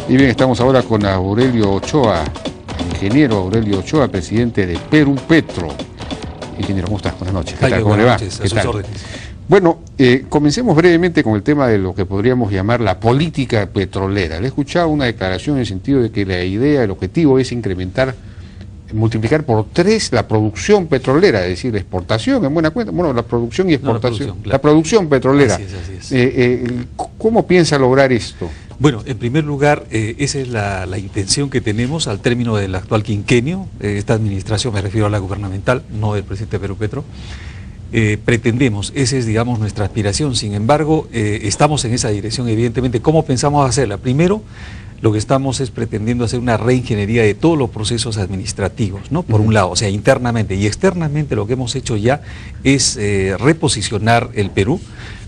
Y bien, estamos ahora con Aurelio Ochoa, ingeniero Aurelio Ochoa, presidente de Perú Petro. Ingeniero, ¿cómo estás? Buenas noches. ¿Qué tal? ¿Cómo le va? Noches, ¿qué tal? Bueno, comencemos brevemente con el tema de lo que podríamos llamar la política petrolera. Le he escuchado una declaración en el sentido de que la idea, el objetivo es multiplicar por 3 la producción petrolera, es decir, la exportación, en buena cuenta, bueno, la producción y exportación, la producción petrolera. Así es. ¿Cómo piensa lograr esto? Bueno, en primer lugar, esa es la intención que tenemos al término del actual quinquenio. Esta administración, me refiero a la gubernamental, no del presidente de Perú Petro. Pretendemos, esa es, digamos, nuestra aspiración. Sin embargo, estamos en esa dirección, evidentemente. ¿Cómo pensamos hacerla? Primero, lo que estamos es pretendiendo hacer una reingeniería de todos los procesos administrativos, ¿no? Por un lado, o sea, internamente y externamente lo que hemos hecho ya es reposicionar el Perú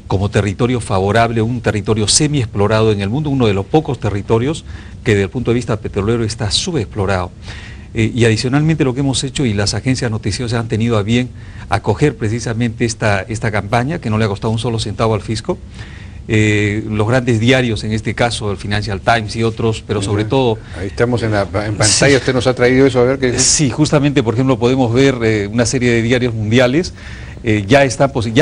como territorio favorable, un territorio semi-explorado en el mundo, uno de los pocos territorios que desde el punto de vista petrolero está subexplorado. Y adicionalmente lo que hemos hecho, y las agencias noticiosas han tenido a bien acoger precisamente esta campaña, que no le ha costado un solo centavo al fisco. Los grandes diarios, en este caso el Financial Times y otros, pero sobre todo... Ahí estamos en pantalla, sí, usted nos ha traído eso, a ver qué... Sí, justamente, por ejemplo, podemos ver una serie de diarios mundiales, ya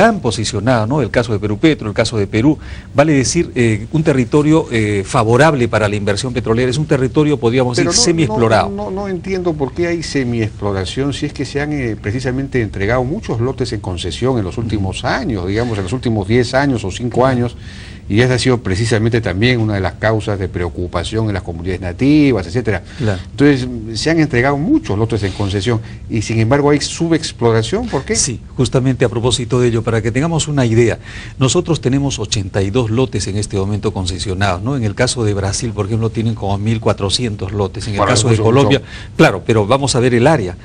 han posicionado, ¿no? El caso de Perú Petro, el caso de Perú, vale decir, un territorio favorable para la inversión petrolera, es un territorio, podríamos decir, semi-explorado. No entiendo por qué hay semi-exploración, si es que se han precisamente entregado muchos lotes en concesión en los últimos años, digamos, en los últimos 10 años o 5 años, y esa ha sido precisamente también una de las causas de preocupación en las comunidades nativas, etcétera. Claro. Entonces, se han entregado muchos lotes en concesión y sin embargo hay subexploración, ¿por qué? Sí, justamente a propósito de ello, para que tengamos una idea, nosotros tenemos 82 lotes en este momento concesionados, ¿no? En el caso de Brasil, por ejemplo, tienen como 1.400 lotes, en el caso de Colombia, claro, pero vamos a ver el área.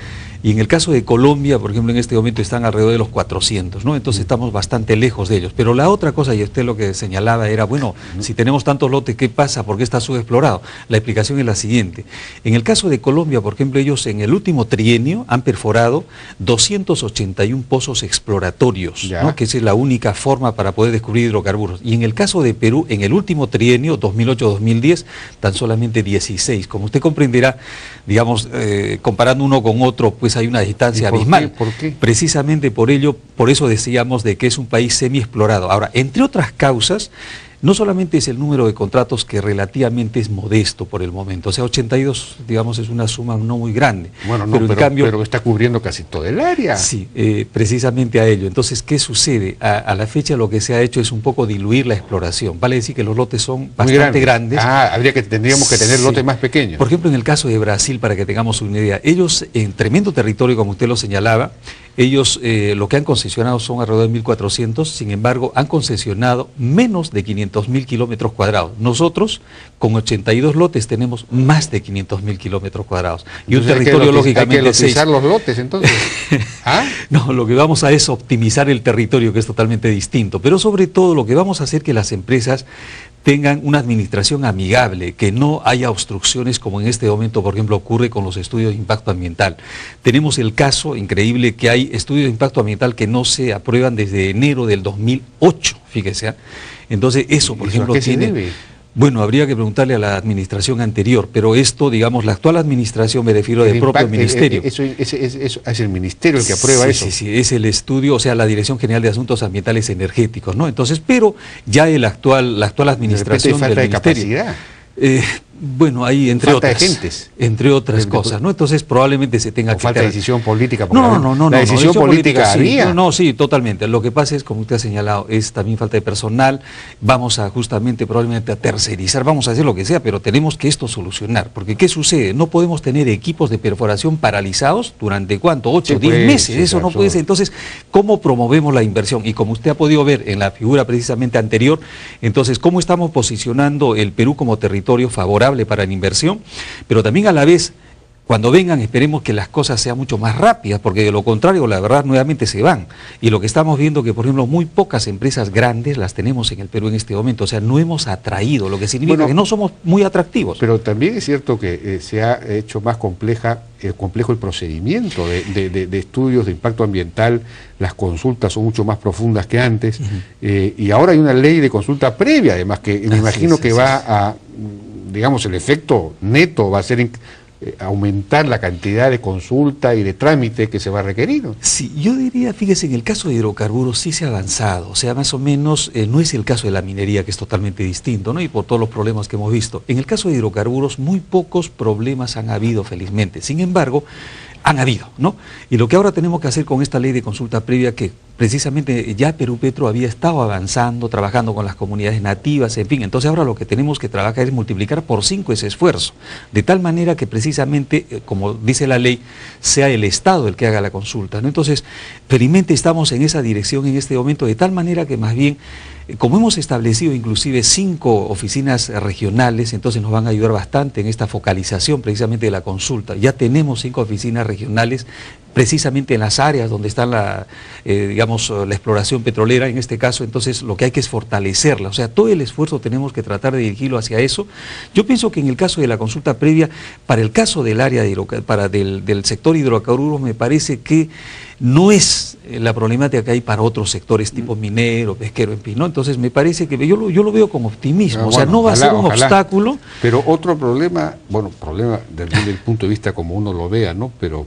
Y en el caso de Colombia, por ejemplo, en este momento están alrededor de los 400, ¿no? Entonces estamos bastante lejos de ellos. Pero la otra cosa, y usted lo que señalaba era, bueno, si tenemos tantos lotes, ¿qué pasa? ¿Por qué está subexplorado? La explicación es la siguiente. En el caso de Colombia, por ejemplo, ellos en el último trienio han perforado 281 pozos exploratorios, ¿no? Que esa es la única forma para poder descubrir hidrocarburos. Y en el caso de Perú, en el último trienio, 2008-2010, tan solamente 16. Como usted comprenderá, digamos, comparando uno con otro, pues hay una distancia abismal. ¿Por qué? Precisamente por ello, por eso decíamos de que es un país semi-explorado. Ahora, entre otras causas, no solamente es el número de contratos que relativamente es modesto por el momento, o sea, 82, digamos, es una suma no muy grande. Bueno, no, pero está cubriendo casi todo el área. Sí, precisamente a ello. Entonces, ¿qué sucede? A la fecha lo que se ha hecho es un poco diluir la exploración. Vale decir que los lotes son bastante grandes. Tendríamos que tener lotes más pequeños. Por ejemplo, en el caso de Brasil, para que tengamos una idea, ellos en tremendo territorio, como usted lo señalaba, ellos lo que han concesionado son alrededor de 1.400, sin embargo, han concesionado menos de 500.000 kilómetros cuadrados. Nosotros, con 82 lotes, tenemos más de 500.000 kilómetros cuadrados. Y un territorio, lógicamente, hay que lotizar los lotes, entonces. ¿Ah? No, lo que vamos a es optimizar el territorio, que es totalmente distinto. Pero sobre todo, lo que vamos a hacer es que las empresas tengan una administración amigable, que no haya obstrucciones como en este momento, por ejemplo, ocurre con los estudios de impacto ambiental. Tenemos el caso increíble que hay estudios de impacto ambiental que no se aprueban desde enero del 2008, fíjese. Entonces eso, por ejemplo, tiene... Bueno, habría que preguntarle a la administración anterior, pero esto, digamos, la actual administración, me refiero del propio ministerio. Eso es el ministerio el que aprueba eso. Sí, es el estudio, o sea, la Dirección General de Asuntos Ambientales Energéticos, ¿no? Entonces, pero ya la actual administración del ministerio. Bueno, ahí entre otras cosas, ¿no? Entonces probablemente se tenga que... falta de decisión política. No, la decisión política había. Sí, totalmente. Lo que pasa es, como usted ha señalado, es también falta de personal. Vamos a justamente probablemente a tercerizar, vamos a hacer lo que sea, pero tenemos que esto solucionar. Porque ¿qué sucede? No podemos tener equipos de perforación paralizados durante ¿cuánto? 8 o 10 meses. Eso no puede ser. Entonces, ¿cómo promovemos la inversión? Y como usted ha podido ver en la figura precisamente anterior, entonces, ¿cómo estamos posicionando el Perú como territorio favorable para la inversión? Pero también a la vez, cuando vengan, esperemos que las cosas sean mucho más rápidas, porque de lo contrario, la verdad, nuevamente se van. Y lo que estamos viendo que, por ejemplo, muy pocas empresas grandes las tenemos en el Perú en este momento. O sea, no hemos atraído, lo que significa que no somos muy atractivos. Pero también es cierto que se ha hecho más complejo el procedimiento de estudios de impacto ambiental. Las consultas son mucho más profundas que antes. Y ahora hay una ley de consulta previa, además, que me imagino que va a digamos, el efecto neto va a ser aumentar la cantidad de consulta y de trámite que se va a requerir, ¿no? Sí, yo diría, fíjese, en el caso de hidrocarburos sí se ha avanzado, o sea, más o menos no es el caso de la minería, que es totalmente distinto, ¿no? Y por todos los problemas que hemos visto. En el caso de hidrocarburos muy pocos problemas han habido, felizmente. Sin embargo, han habido, ¿no? Y lo que ahora tenemos que hacer con esta ley de consulta previa, que precisamente ya Perupetro había estado avanzando, trabajando con las comunidades nativas, en fin, entonces ahora lo que tenemos que trabajar es multiplicar por 5 ese esfuerzo, de tal manera que precisamente, como dice la ley, sea el Estado el que haga la consulta, ¿no? Entonces, felizmente estamos en esa dirección en este momento, de tal manera que más bien, como hemos establecido inclusive 5 oficinas regionales, entonces nos van a ayudar bastante en esta focalización precisamente de la consulta. Ya tenemos 5 oficinas regionales precisamente en las áreas donde está la exploración petrolera en este caso, entonces lo que hay que es fortalecerla, o sea, todo el esfuerzo tenemos que tratar de dirigirlo hacia eso. Yo pienso que en el caso de la consulta previa, para el caso del área del sector hidrocarburos, me parece que no es la problemática que hay para otros sectores tipo minero, pesquero, en fin, ¿no? Entonces me parece que yo lo veo con optimismo, o sea, no va a ser un obstáculo. Pero otro problema, bueno, problema desde el punto de vista como uno lo vea, ¿no? Pero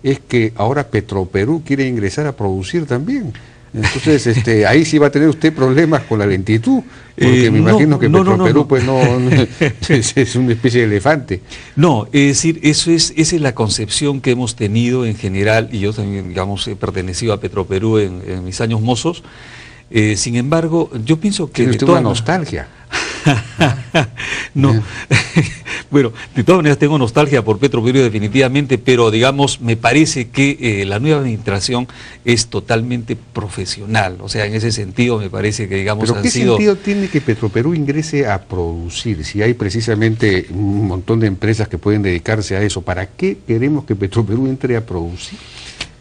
es que ahora Petroperú quiere ingresar a producir también. Entonces, ahí sí va a tener usted problemas con la lentitud, porque me imagino que Petroperú pues no es una especie de elefante. No, es decir, esa es la concepción que hemos tenido en general, y yo también, digamos, he pertenecido a Petroperú en mis años mozos. Sin embargo, yo pienso que... Tiene usted una nostalgia. No, bueno, de todas maneras tengo nostalgia por Petroperú definitivamente, pero digamos, me parece que la nueva administración es totalmente profesional, o sea, en ese sentido me parece que, digamos, ¿pero qué sentido tiene que Petroperú ingrese a producir? Si hay precisamente un montón de empresas que pueden dedicarse a eso, ¿para qué queremos que Petroperú entre a producir?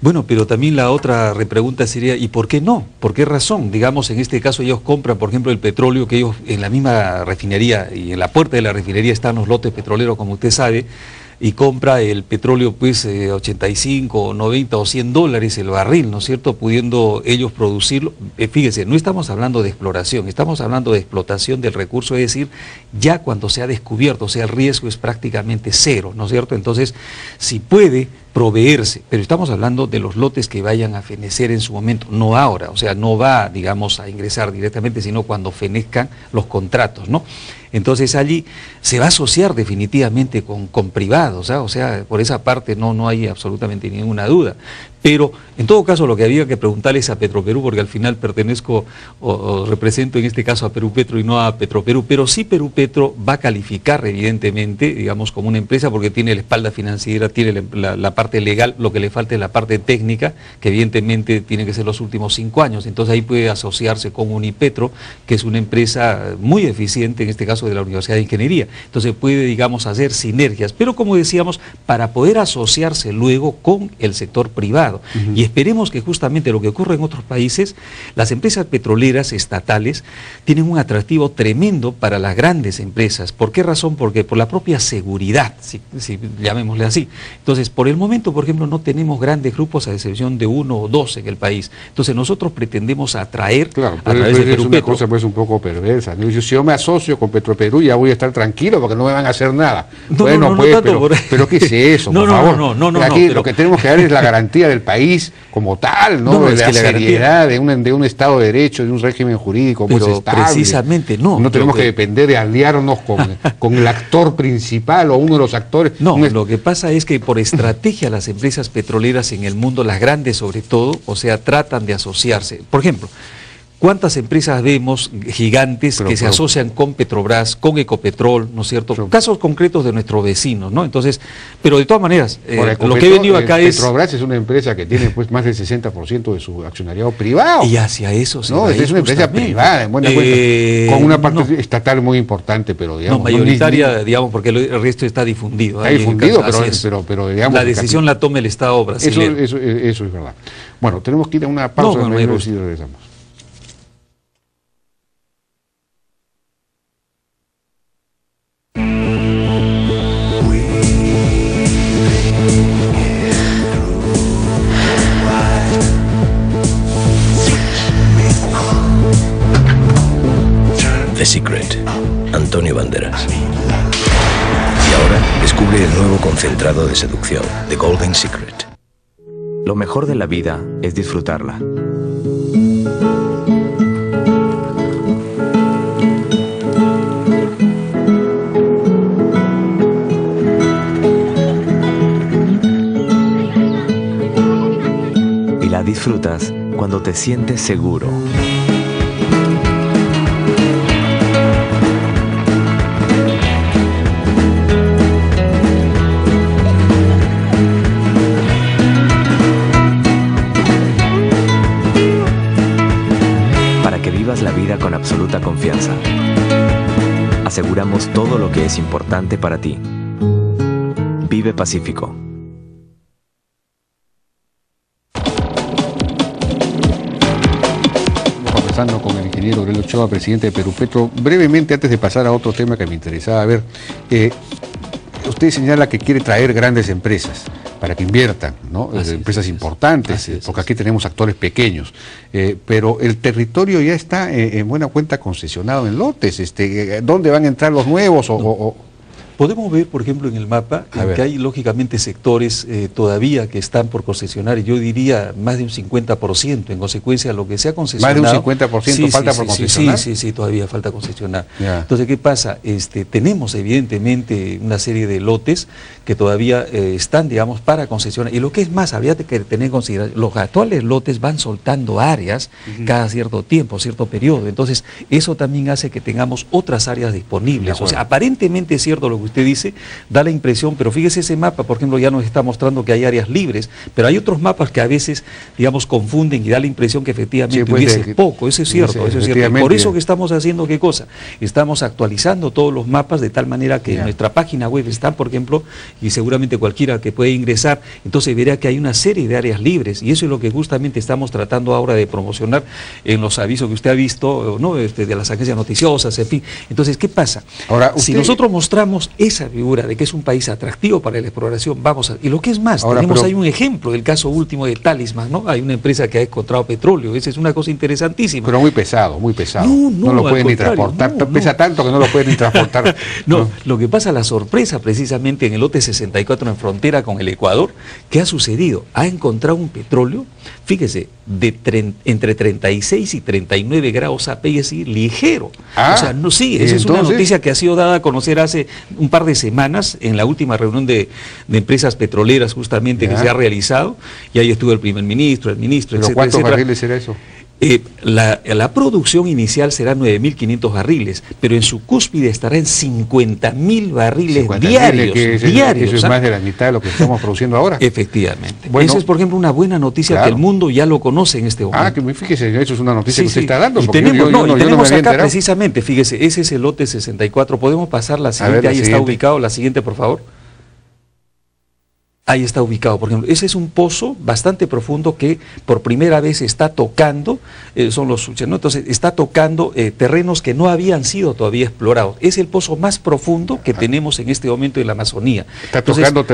Bueno, pero también la otra repregunta sería, ¿y por qué no? ¿Por qué razón? Digamos, en este caso ellos compran, por ejemplo, el petróleo que ellos en la misma refinería, y en la puerta de la refinería están los lotes petroleros, como usted sabe, y compra el petróleo pues 85, 90 o 100 dólares el barril, ¿no es cierto?, pudiendo ellos producirlo. Fíjese, no estamos hablando de exploración, estamos hablando de explotación del recurso, es decir, ya cuando se ha descubierto, o sea, el riesgo es prácticamente cero, ¿no es cierto? Entonces, si puede proveerse, pero estamos hablando de los lotes que vayan a fenecer en su momento, no ahora, o sea, no va, digamos, a ingresar directamente, sino cuando fenezcan los contratos, ¿no? Entonces allí se va a asociar definitivamente con privados, ¿sabes? O sea, por esa parte no hay absolutamente ninguna duda. Pero, en todo caso, lo que había que preguntarle es a Petroperú, porque al final pertenezco o represento en este caso a Perupetro y no a Petroperú, pero sí Perupetro va a calificar evidentemente, digamos, como una empresa, porque tiene la espalda financiera, tiene la parte legal, lo que le falta es la parte técnica, que evidentemente tiene que ser los últimos 5 años, entonces ahí puede asociarse con Unipetro, que es una empresa muy eficiente, en este caso de la Universidad de Ingeniería, entonces puede, digamos, hacer sinergias, pero como decíamos, para poder asociarse luego con el sector privado. Y esperemos que justamente lo que ocurre en otros países, las empresas petroleras estatales tienen un atractivo tremendo para las grandes empresas. ¿Por qué razón? Porque por la propia seguridad, si llamémosle así. Entonces, por el momento, por ejemplo, no tenemos grandes grupos a excepción de 1 o 2 en el país. Entonces, nosotros pretendemos atraer a través de Perupetro. Es una Perupetro. cosa pues un poco perversa, ¿no? Si yo me asocio con Petroperú ya voy a estar tranquilo porque no me van a hacer nada. Pero ¿qué es eso? Por favor. Aquí lo que tenemos que dar es la garantía del país como tal, ¿no? De la seriedad de un Estado de Derecho, de un régimen jurídico pues estable. Precisamente no tenemos que depender de aliarnos con el actor principal o uno de los actores. No, lo que pasa es que por estrategia las empresas petroleras en el mundo, las grandes sobre todo, o sea, tratan de asociarse. Por ejemplo, ¿cuántas empresas vemos gigantes que se asocian con Petrobras, con Ecopetrol, ¿no es cierto? Casos concretos de nuestros vecinos, ¿no? Entonces, pero de todas maneras, lo que he venido acá es... Petrobras es una empresa que tiene pues más del 60% de su accionariado privado. Y hacia eso se No, es una empresa privada, en buena cuenta, con una parte estatal muy importante, pero digamos... No, mayoritaria, digamos, porque el resto está difundido. Está difundido, pero digamos... La decisión la toma el Estado brasileño. Eso es verdad. Bueno, tenemos que ir a una pausa y regresamos. The Secret, Antonio Banderas. Descubre el nuevo concentrado de seducción, The Golden Secret. Lo mejor de la vida es disfrutarla. Y la disfrutas cuando te sientes seguro. La vida con absoluta confianza. Aseguramos todo lo que es importante para ti. Vive Pacífico. Conversando con el ingeniero Aurelio Ochoa, presidente de Perupetro. Brevemente, antes de pasar a otro tema que me interesaba ver, usted señala que quiere traer grandes empresas para que inviertan, ¿no? Empresas importantes, porque aquí tenemos actores pequeños, pero el territorio ya está en buena cuenta concesionado en lotes. ¿Dónde van a entrar los nuevos? Podemos ver, por ejemplo, en el mapa que hay lógicamente sectores todavía que están por concesionar, yo diría más de un 50%, en consecuencia lo que se ha concesionado. ¿Más de un 50% falta por concesionar? Sí, todavía falta concesionar. Ya. Entonces, ¿qué pasa? Tenemos evidentemente una serie de lotes que todavía están, digamos, para concesionar. Y lo que es más, habría que tener en consideración, los actuales lotes van soltando áreas cada cierto tiempo, cierto periodo. Entonces, eso también hace que tengamos otras áreas disponibles. O sea, aparentemente es cierto lo que usted dice, da la impresión, pero fíjese ese mapa, por ejemplo, ya nos está mostrando que hay áreas libres, pero hay otros mapas que a veces, digamos, confunden y da la impresión que efectivamente hubiese poco. Eso es cierto, eso es cierto. Y por eso que estamos haciendo, ¿qué cosa? Estamos actualizando todos los mapas de tal manera que en nuestra página web están, por ejemplo, y seguramente cualquiera que pueda ingresar, entonces verá que hay una serie de áreas libres, y eso es lo que justamente estamos tratando ahora de promocionar en los avisos que usted ha visto, ¿no? De las agencias noticiosas, en fin. Entonces, ¿qué pasa? Ahora, si nosotros mostramos esa figura de que es un país atractivo para la exploración, vamos a... Y lo que es más, tenemos ahí un ejemplo, el caso último de Talisman, ¿no? Hay una empresa que ha encontrado petróleo, esa es una cosa interesantísima. Pero muy pesado, muy pesado. No lo pueden ni transportar, pesa tanto que no lo pueden ni transportar. No, lo que pasa, la sorpresa precisamente en el lote 64 en frontera con el Ecuador, ¿qué ha sucedido? Ha encontrado un petróleo, fíjese, entre 36 y 39 grados AP, es decir, ligero. O sea, no, sí, esa es una noticia que ha sido dada a conocer hace un par de semanas en la última reunión de empresas petroleras justamente que se ha realizado, y ahí estuvo el primer ministro, el ministro, etcétera. ¿Cuántos barriles será eso? La producción inicial será 9.500 barriles, pero en su cúspide estará en 50.000 barriles diarios. Eso es más de la mitad de lo que estamos produciendo ahora. Efectivamente. Bueno, esa es, por ejemplo, una buena noticia que el mundo ya lo conoce en este momento. Que fíjese, eso es una noticia que usted está dando. Y tenemos acá precisamente, fíjese, ese es el lote 64. ¿Podemos pasar la siguiente? Ahí está ubicado, la siguiente, por favor. Ahí está ubicado, por ejemplo. Ese es un pozo bastante profundo que por primera vez está tocando, son los suches, ¿no? Entonces está tocando terrenos que no habían sido todavía explorados. Es el pozo más profundo que tenemos en este momento en la Amazonía. ¿Está tocando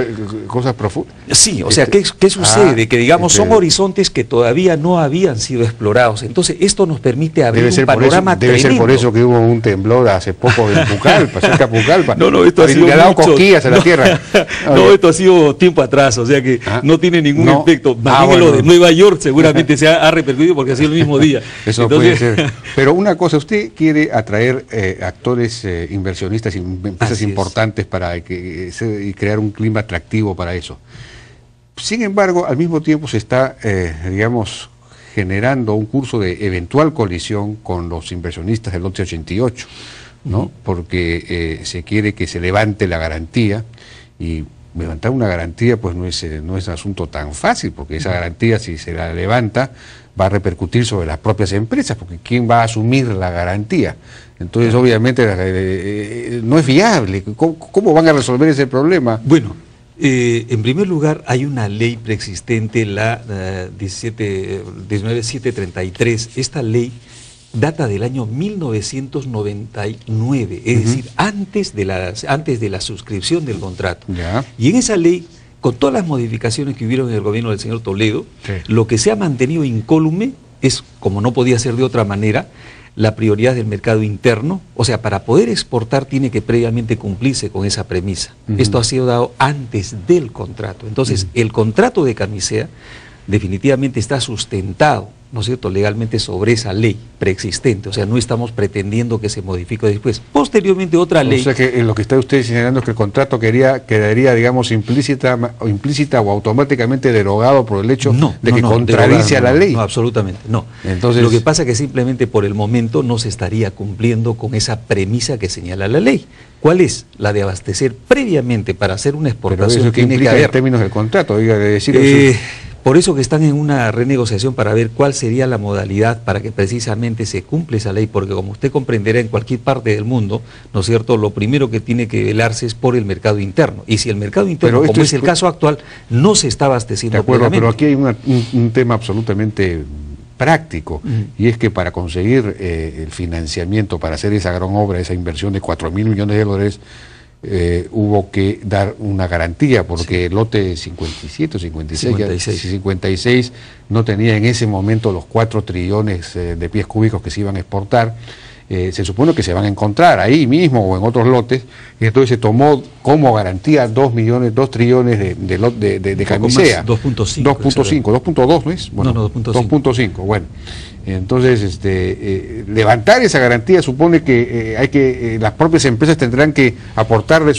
cosas profundas? Sí, o sea, ¿qué sucede? Que digamos, son horizontes que todavía no habían sido explorados. Entonces esto nos permite abrir un panorama tremendo. Debe ser por eso que hubo un temblor hace poco en Pucallpa, cerca de Pucallpa. No, esto ha sido le ha dado cosquillas a la tierra. No, esto ha sido tiempo atrás, o sea que no tiene ningún efecto. Más bien lo de Nueva York seguramente se ha repercutido porque ha sido el mismo día. Eso puede ser. Pero una cosa, usted quiere atraer actores inversionistas y empresas importantes para y crear un clima atractivo para eso. Sin embargo, al mismo tiempo se está, digamos, generando un curso de eventual colisión con los inversionistas del lote 88, ¿no? Porque se quiere que se levante la garantía, y levantar una garantía pues no es un asunto tan fácil, porque esa garantía, si se la levanta, va a repercutir sobre las propias empresas, porque ¿quién va a asumir la garantía? Entonces obviamente no es viable. ¿Cómo van a resolver ese problema? Bueno, en primer lugar hay una ley preexistente, la 19733. Esta ley data del año 1999, es decir, antes de la suscripción del contrato. Y en esa ley, con todas las modificaciones que hubieron en el gobierno del señor Toledo, lo que se ha mantenido incólume es, como no podía ser de otra manera, la prioridad del mercado interno, o sea, para poder exportar tiene que previamente cumplirse con esa premisa. Esto ha sido dado antes del contrato. Entonces, el contrato de Camisea definitivamente está sustentado, ¿no es cierto?, legalmente sobre esa ley preexistente, o sea, no estamos pretendiendo que se modifique después. Posteriormente otra ley... O sea, que lo que está usted señalando es que el contrato quedaría, digamos, implícita o automáticamente derogado por el hecho de que contradice a la ley. No, absolutamente, no. Entonces, lo que pasa es que simplemente por el momento no se estaría cumpliendo con esa premisa que señala la ley. ¿Cuál es? La de abastecer previamente para hacer una exportación. Pero eso que tiene implica que haber, en términos del contrato, diga, de decir... por eso que están en una renegociación para ver cuál sería la modalidad para que precisamente se cumpla esa ley, porque como usted comprenderá, en cualquier parte del mundo, ¿no es cierto?, lo primero que tiene que velarse es por el mercado interno. Y si el mercado interno, como es el caso actual, no se está abasteciendo de acuerdo, plenamente. pero aquí hay un tema absolutamente práctico, y es que para conseguir el financiamiento para hacer esa gran obra, esa inversión de 4.000 millones de dólares, hubo que dar una garantía, porque el lote 57 o 56 no tenía en ese momento los 4 trillones de pies cúbicos que se iban a exportar. Se supone que se van a encontrar ahí mismo o en otros lotes, y entonces se tomó como garantía 2 trillones de Camisea. 2.5. 2.2, ¿no es? Bueno, no, 2.5, bueno. Entonces, levantar esa garantía supone que las propias empresas tendrán que aportarle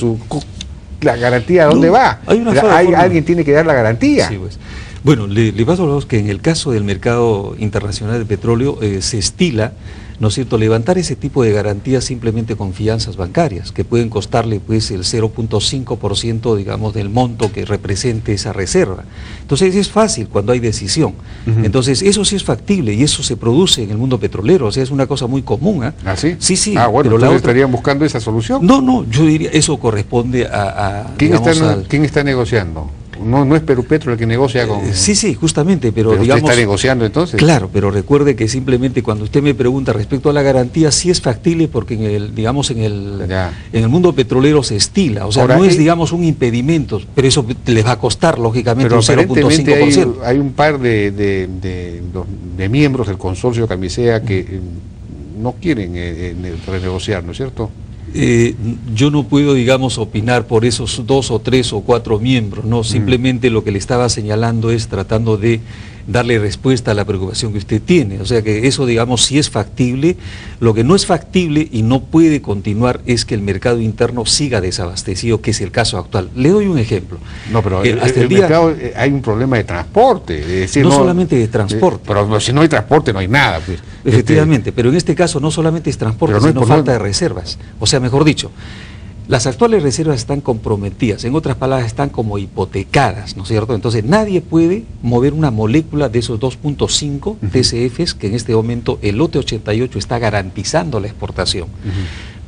la garantía a dónde va. Alguien tiene que dar la garantía. Sí, pues. Bueno, le paso a los que en el caso del mercado internacional de petróleo se estila, ¿no es cierto?, levantar ese tipo de garantías simplemente con fianzas bancarias, que pueden costarle pues el 0.5%, digamos, del monto que represente esa reserva. Entonces es fácil cuando hay decisión. Entonces eso sí es factible y eso se produce en el mundo petrolero, o sea, es una cosa muy común. ¿Ah, sí? Sí, sí. Ah, bueno, pero entonces estarían buscando esa solución. No, yo diría, eso corresponde a ¿Quién está negociando? No es Perupetro el que negocia con... Sí, justamente, pero digamos... ¿Usted está negociando entonces? Claro, pero recuerde que simplemente cuando usted me pregunta respecto a la garantía, sí es factible porque en el mundo petrolero se estila, o sea, ahora, no es, digamos, un impedimento, pero eso les va a costar, lógicamente, un 0.5%. Hay un par de miembros del consorcio Camisea que no quieren renegociar, ¿no es cierto? Yo no puedo, digamos, opinar por esos 2 o 3 o 4 miembros, no, simplemente lo que le estaba señalando es tratando de darle respuesta a la preocupación que usted tiene, o sea que eso, digamos, sí es factible. Lo que no es factible y no puede continuar es que el mercado interno siga desabastecido, que es el caso actual. Le doy un ejemplo. No, pero hasta el mercado hay un problema de transporte, es decir, no solamente de transporte. Pero si no hay transporte no hay nada, pues. Efectivamente, pero en este caso no solamente es transporte, sino falta de reservas. O sea, mejor dicho, las actuales reservas están comprometidas, en otras palabras están como hipotecadas, ¿no es cierto? Entonces nadie puede mover una molécula de esos 2.5 TCFs que en este momento el lote 88 está garantizando la exportación.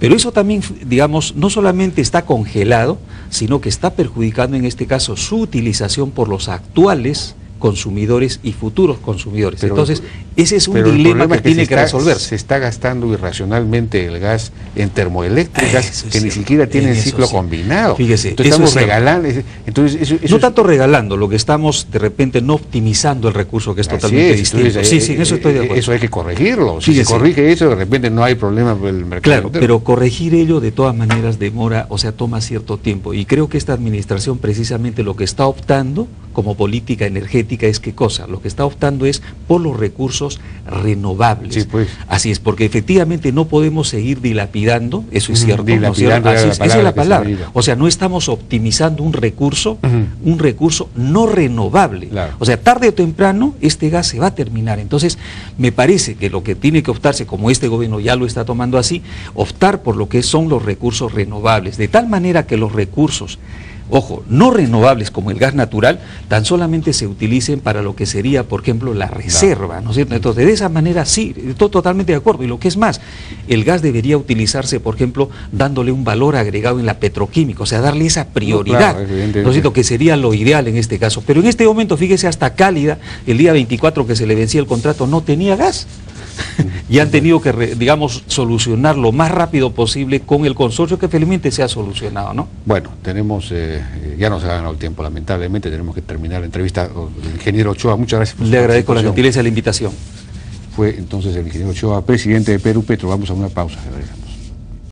Pero eso también, digamos, no solamente está congelado, sino que está perjudicando en este caso su utilización por los actuales consumidores y futuros consumidores. Pero, entonces, ese es un dilema que tiene que resolverse. Se está gastando irracionalmente el gas en termoeléctricas que ni siquiera tienen ciclo combinado. Fíjese, entonces estamos regalando. Entonces, eso no tanto regalando, lo que estamos de repente no optimizando el recurso, que es totalmente distinto. Entonces, en eso estoy de acuerdo. Eso hay que corregirlo. Si se corrige eso, de repente no hay problema por el mercado. Claro, pero corregir ello de todas maneras demora, o sea, toma cierto tiempo. Y creo que esta administración precisamente lo que está optando como política energética es ¿qué cosa? Lo que está optando es por los recursos renovables. Sí, pues. Así es, porque efectivamente no podemos seguir dilapidando, eso es cierto, dilapidando, ¿no? Esa es la palabra. O sea, no estamos optimizando un recurso no renovable. Claro. O sea, tarde o temprano este gas se va a terminar. Entonces, me parece que lo que tiene que optarse, como este gobierno ya lo está tomando así, optar por lo que son los recursos renovables, de tal manera que los recursos, ojo, no renovables como el gas natural, tan solamente se utilicen para lo que sería, por ejemplo, la reserva, ¿no es cierto? Entonces, de esa manera sí, estoy totalmente de acuerdo. Y lo que es más, el gas debería utilizarse, por ejemplo, dándole un valor agregado en la petroquímica, o sea, darle esa prioridad, ¿no es cierto?, que sería lo ideal en este caso. Pero en este momento, fíjese, hasta Cálida, el día 24 que se le vencía el contrato, no tenía gas. Y han tenido que, digamos, solucionar lo más rápido posible con el consorcio, que felizmente se ha solucionado, ¿no? Bueno, tenemos, ya nos ha ganado el tiempo, lamentablemente tenemos que terminar la entrevista. Ingeniero Ochoa, muchas gracias por su Le agradezco la gentileza de la invitación. Fue entonces el ingeniero Ochoa, presidente de Perú Petro. Vamos a una pausa.